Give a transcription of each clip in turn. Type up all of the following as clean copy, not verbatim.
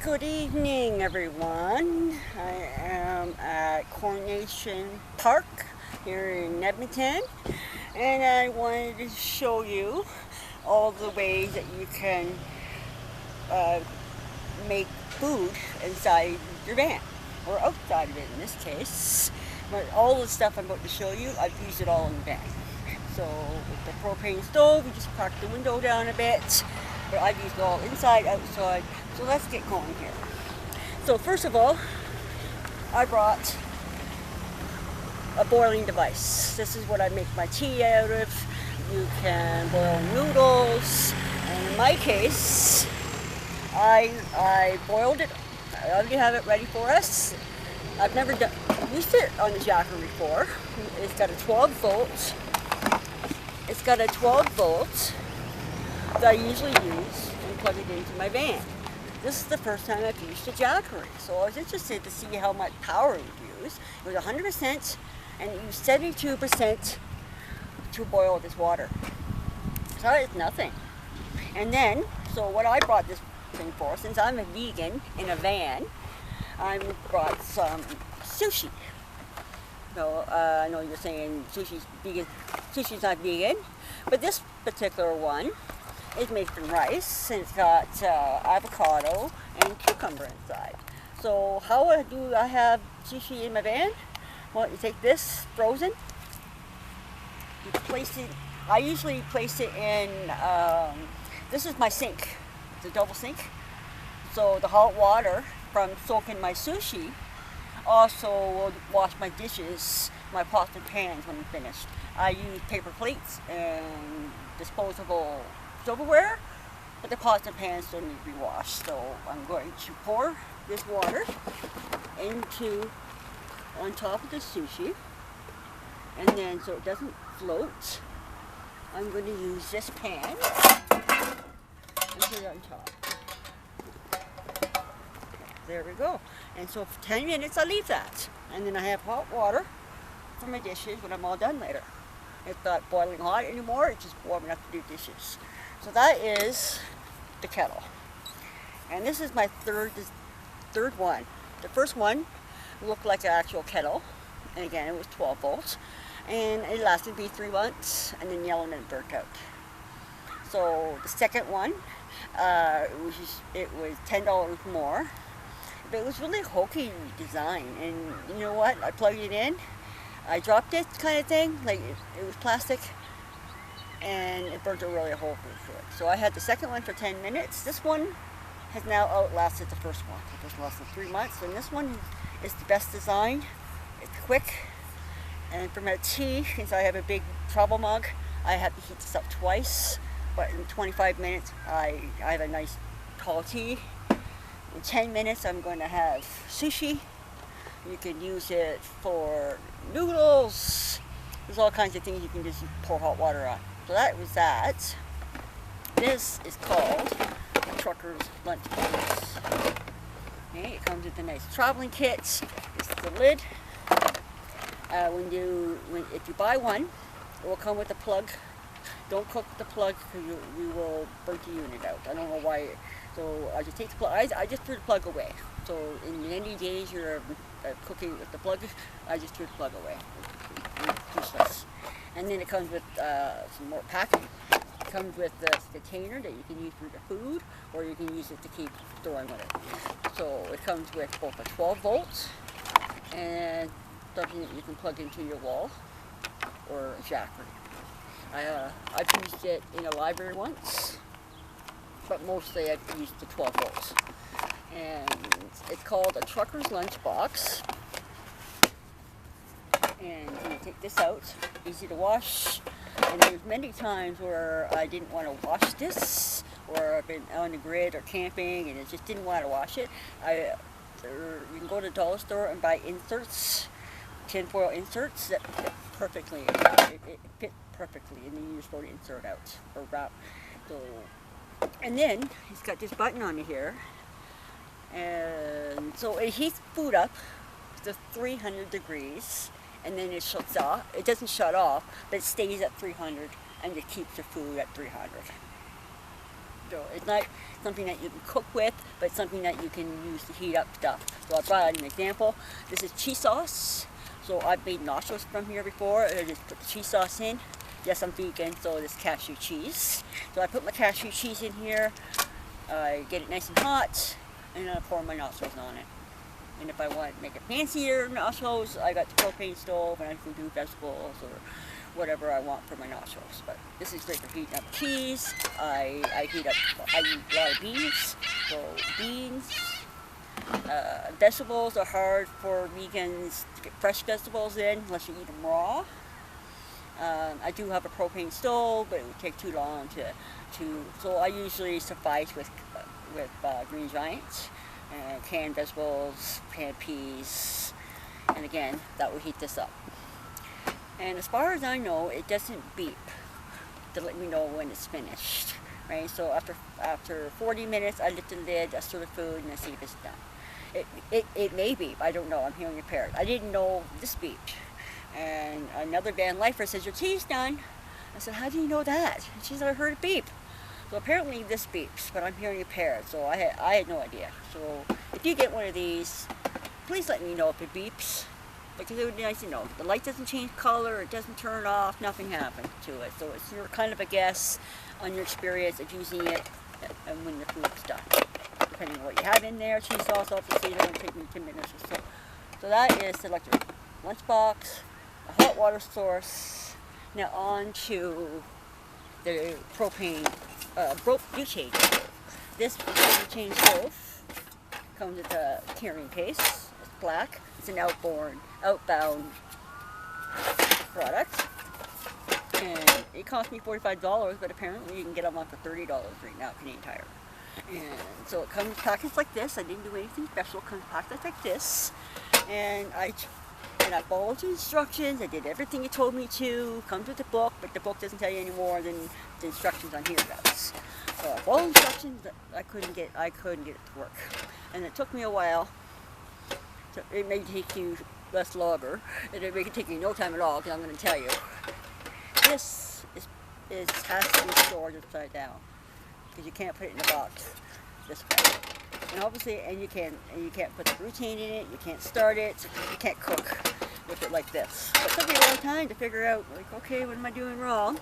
Good evening, everyone. I am at Coronation Park here in Edmonton, and I wanted to show you all the ways that you can make food inside your van, or outside of it in this case. But all the stuff I'm about to show you, I've used it all in the van. So with the propane stove, you just crack the window down a bit. But I've used it all inside, outside. So let's get going here. So first of all, I brought a boiling device. This is what I make my tea out of. You can boil noodles. And in my case, I boiled it. I already have it ready for us. I've never used it on the Jackery before. It's got a 12 volt. It's got a 12 volt that I usually use and plug it into my van. This is the first time I've used a Jackery, so I was interested to see how much power it would use. It was 100% and it used 72% to boil this water. So that is nothing. And then, so what I brought this thing for, since I'm a vegan in a van, I brought some sushi. So I know you're saying sushi's vegan. Sushi's not vegan, but this particular one is made from rice, and it's got avocado and cucumber inside. So how do I have sushi in my van? Well, you take this frozen, you place it, I usually place it in, this is my sink. It's a double sink. So the hot water from soaking my sushi also will wash my dishes, my pots and pans when I'm finished. I use paper plates and disposable silverware, but the pots and pans don't need to be washed. So I'm going to pour this water on top of the sushi, and then so it doesn't float, I'm going to use this pan and put it on top. There we go. And so for 10 minutes I leave that, and then I have hot water for my dishes when I'm all done later. It's not boiling hot anymore, it's just warm enough to do dishes. So that is the kettle. And this is my third one. The first one looked like an actual kettle, and again it was 12 volts, and it lasted me 3 months, and then yellow and it burnt out. So the second one, it was $10 more, but it was really hokey design, and you know what, I plugged it in, I dropped it kind of thing, like it was plastic, and it burnt a really hole through it. So I had the second one for 10 minutes. This one has now outlasted the first one. The first one lasted 3 months, and this one is the best design. It's quick, and for my tea, since I have a big travel mug, I have to heat this up twice, but in 25 minutes I have a nice tall tea. In 10 minutes I'm going to have sushi. You can use it for noodles. There's all kinds of things you can just pour hot water on. So that was that. This is called a trucker's lunchbox. Okay, it comes with a nice traveling kit. This is the lid. If you buy one, it will come with a plug. Don't cook with the plug because you will burn the unit out. I don't know why. So I just take the plug. I just threw the plug away. So in any days you're cooking with the plug, I just threw the plug away. It's useless. And then it comes with some more packing. It comes with this container that you can use for your food, or you can use it to keep storing with it. So it comes with both a 12 volts and something that you can plug into your wall, or a Jackery. I've used it in a library once, but mostly I've used the 12 volts. And it's called a trucker's lunchbox. And you take this out, easy to wash. And there's many times where I didn't want to wash this, or I've been on the grid or camping and I just didn't want to wash it. You can go to the dollar store and buy inserts, tinfoil inserts that fit perfectly. It fit perfectly, and then you just throw the insert out or wrap. So, and then it's got this button on here, and so it heats food up to 300 degrees. And then it shuts off. It doesn't shut off, but it stays at 300 and it keeps the food at 300. So it's not something that you can cook with, but something that you can use to heat up stuff. So I brought out an example. This is cheese sauce. So I've made nachos from here before. I just put the cheese sauce in. Yes, I'm vegan, so this cashew cheese. So I put my cashew cheese in here. I get it nice and hot, and I pour my nachos on it. And if I want to make it fancier nachos, I got the propane stove, and I can do vegetables or whatever I want for my nachos. But this is great for heating up cheese. I use a lot of beans. So beans, vegetables are hard for vegans to get fresh vegetables in unless you eat them raw. I do have a propane stove, but it would take too long so I usually suffice with Green Giant and canned vegetables, canned peas, and again, that will heat this up. And as far as I know, it doesn't beep to let me know when it's finished, right? So after 40 minutes, I lift the lid, I stir the food, and I see if it's done. It may beep, I don't know, I'm hearing impaired. I didn't know this beeped. And another Vanlifer says, your tea's done. I said, how do you know that? And she said, I heard it beep. So apparently this beeps, but I'm hearing impaired, so I had no idea. So if you get one of these, please let me know if it beeps, because it would be nice to know. The light doesn't change color, it doesn't turn off, nothing happened to it. So it's your kind of a guess on your experience of using it and when the food's done. Depending on what you have in there, cheese sauce, obviously, it'll take me 10 minutes or so. So that is the electric lunchbox, a hot water source. Now on to the propane butane stove. This butane stove comes with a carrying case. It's black. It's an outbound product. And it cost me $45, but apparently you can get them on for $30 right now, Canadian Tire. And so it comes packaged like this. I didn't do anything special. It comes packaged like this. And I followed the instructions. I did everything it told me to. Comes with the book, but the book doesn't tell you any more than the instructions on here does. So I followed instructions, but I couldn't get it to work. And it took me a while. So it may take you less longer, and it may take you no time at all, because I'm going to tell you. This has to be stored upside down, because you can't put it in a box this way. And obviously, you can't put the butane in it, you can't start it, you can't cook with it like this. But it took me a long time to figure out, like, okay, what am I doing wrong?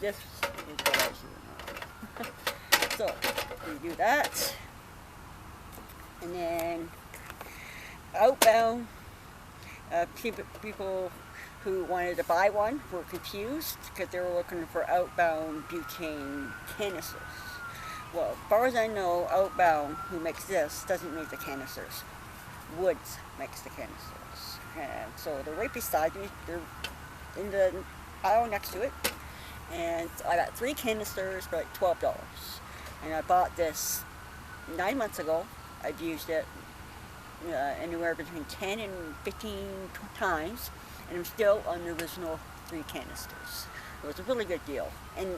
This is what I was doing wrong. So, you do that, and then outbound, people who wanted to buy one were confused because they were looking for outbound butane canisters. Well, as far as I know, Outbound, who makes this, doesn't make the canisters. Woods makes the canisters. And so they're right beside me. They're in the aisle next to it. And I got 3 canisters for like $12. And I bought this 9 months ago. I've used it anywhere between 10 and 15 times. And I'm still on the original 3 canisters. It was a really good deal, and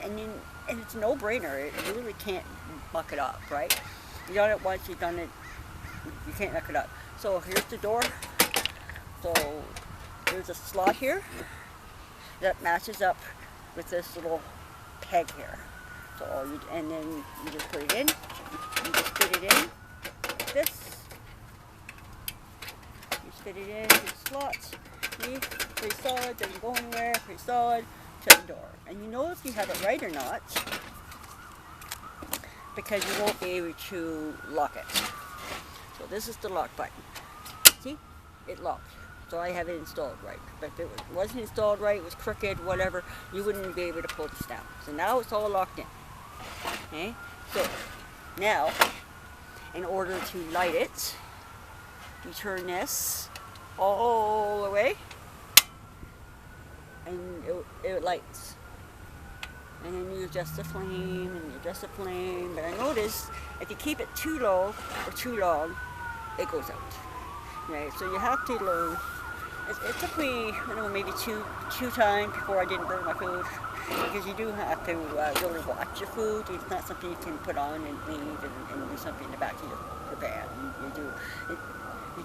it's a no-brainer. You really can't muck it up, right? You done it once, you've done it, you can't muck it up. So here's the door. So there's a slot here that matches up with this little peg here. So and then you just put it in. You just fit it in like this. You just fit it in the slots. See, pretty solid. Doesn't go anywhere. Pretty solid. Shut the door. And you know if you have it right or not because you won't be able to lock it. So this is the lock button. See? It locks. So I have it installed right. But if it wasn't installed right, it was crooked, whatever, you wouldn't be able to pull this down. So now it's all locked in. Okay? So now, in order to light it, you turn this all the way. And it lights. And then you adjust the flame, and you adjust the flame. But I noticed if you keep it too low or too long, it goes out. Right? So you have to learn. It took me, I don't know, maybe two times before I didn't burn my food. Because you do have to really watch your food. It's not something you can put on and leave and do something in the back of your pan. You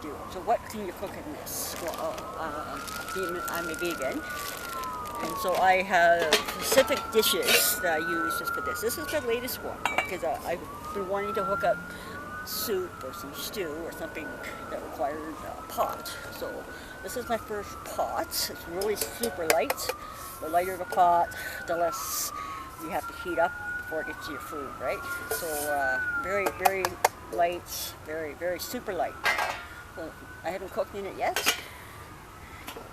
do. So what can you cook in this? Well, I'm a vegan. And so I have specific dishes that I use just for this. This is the latest one because I've been wanting to hook up soup or some stew or something that required a pot. So this is my first pot. It's really super light. The lighter the pot, the less you have to heat up before it gets to your food, right? So very, very light, very, very super light. So I haven't cooked in it yet.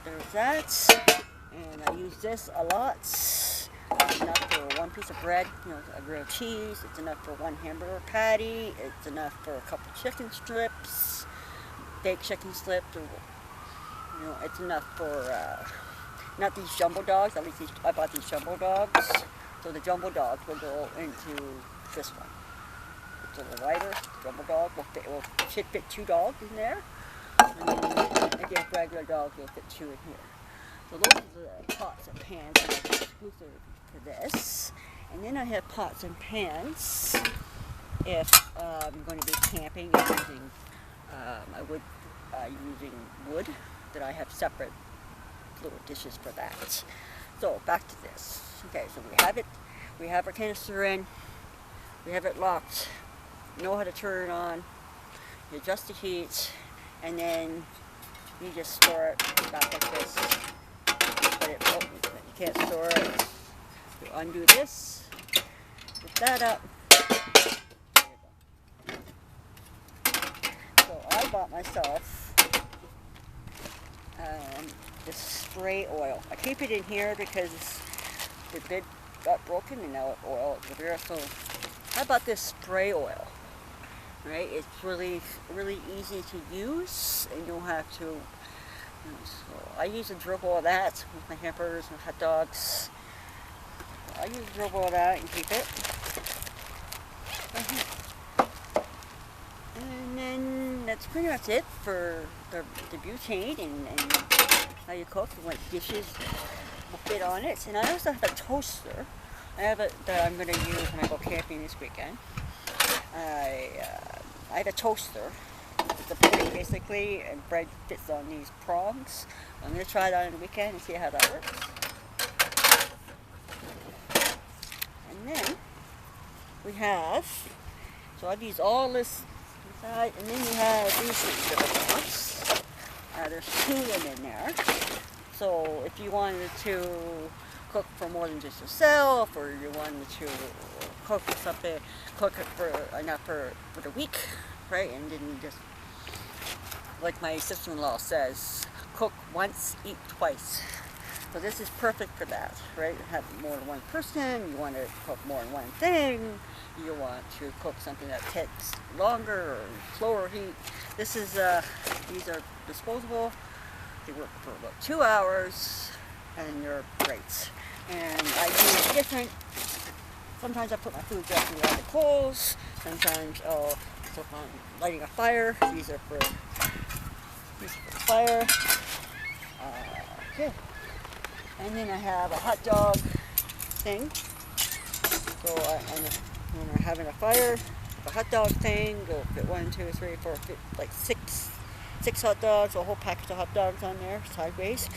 There's that. And I use this a lot. It's enough for one piece of bread, a grilled cheese. It's enough for one hamburger patty. It's enough for a couple chicken strips, baked chicken strips. It's enough for, not these jumbo dogs, at least I bought these jumbo dogs. So the jumbo dogs will go into this one. It's a little lighter. Jumbo dog should fit 2 dogs in there. And then again, regular dogs will fit 2 in here. So those are the pots and pans that are exclusive for this. And then I have pots and pans if I'm going to be camping and using wood, that I have separate little dishes for that. So back to this. Okay, so we have our canister in, we have it locked, you know how to turn it on, you adjust the heat, and then you just store it back like this. You can't store it. You undo this, lift that up. There you go. So I bought myself this spray oil. I keep it in here because the bid got broken and now oil is everywhere. So I bought this spray oil. Right? It's really, really easy to use, and you don't have to. So I use a dribble of that with my hamburgers and hot dogs. I use a dribble of that and keep it. And then that's pretty much it for the butane and how you cook and what dishes will fit on it. And I also have a toaster. I have it that I'm going to use when I go camping this weekend. I have a toaster. It's a pudding basically, and bread fits on these prongs. I'm going to try that on the weekend and see how that works. And then we have, so I've used all this inside, and then you have these little pots. There's 2 of them in there. So if you wanted to cook for more than just yourself, or you wanted to cook for something, cook it for enough for the week, right? And then just, like my sister-in-law says, cook once, eat twice. So this is perfect for that, right? You have more than one person, you want to cook more than one thing, you want to cook something that takes longer or slower heat. This is, these are disposable. They work for about 2 hours, and they're great. And I use different. Sometimes I put my food directly on the coals. Sometimes I'll cook on lighting a fire. These are for fire. Okay. And then I have a hot dog thing. So when I'm having a fire, the hot dog thing, go fit 1, 2, 3, 4, like six hot dogs, a whole package of hot dogs on there, sideways.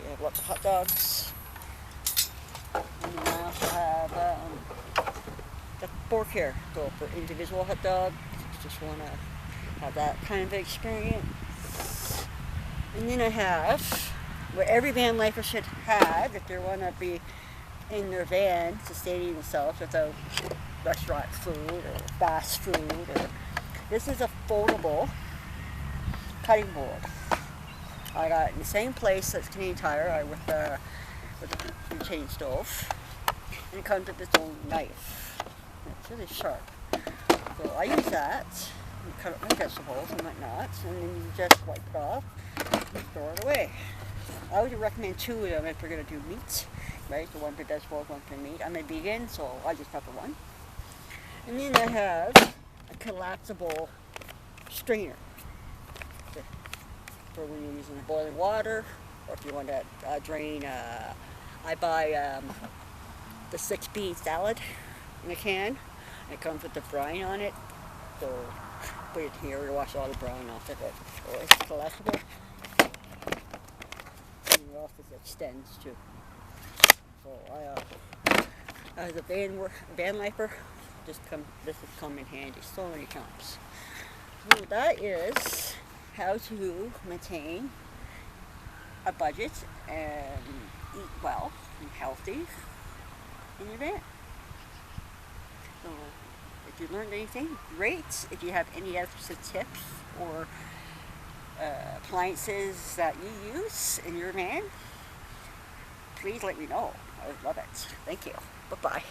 We have lots of hot dogs. And then I also have the fork here, so for individual hot dogs, just want to have that kind of experience. And then I have what every van lifer should have if they want to be in their van sustaining themselves without restaurant food or fast food. This is a foldable cutting board. I got it in the same place as Canadian Tire with the butane stove, and it comes with its own knife. It's really sharp. So I use that and cut up my vegetables and whatnot, and then you just wipe it off and throw it away. I would recommend 2 of them if you're going to do meat, right? So 1 for vegetables, 1 for meat. I'm a vegan, so I just have the 1. And then I have a collapsible strainer for when you're using boiling water, or if you want to drain. I buy the 6-bean salad in a can. It comes with the brine on it, so put it here to wash all the brine off of it. So it's collapsible. And you also because it extends too. So as a van lifer, this has come in handy so many times. So that is how to maintain a budget and eat well and healthy in your van. So if you learned anything, great. If you have any other tips or appliances that you use in your van, please let me know. I would love it. Thank you. Bye-bye.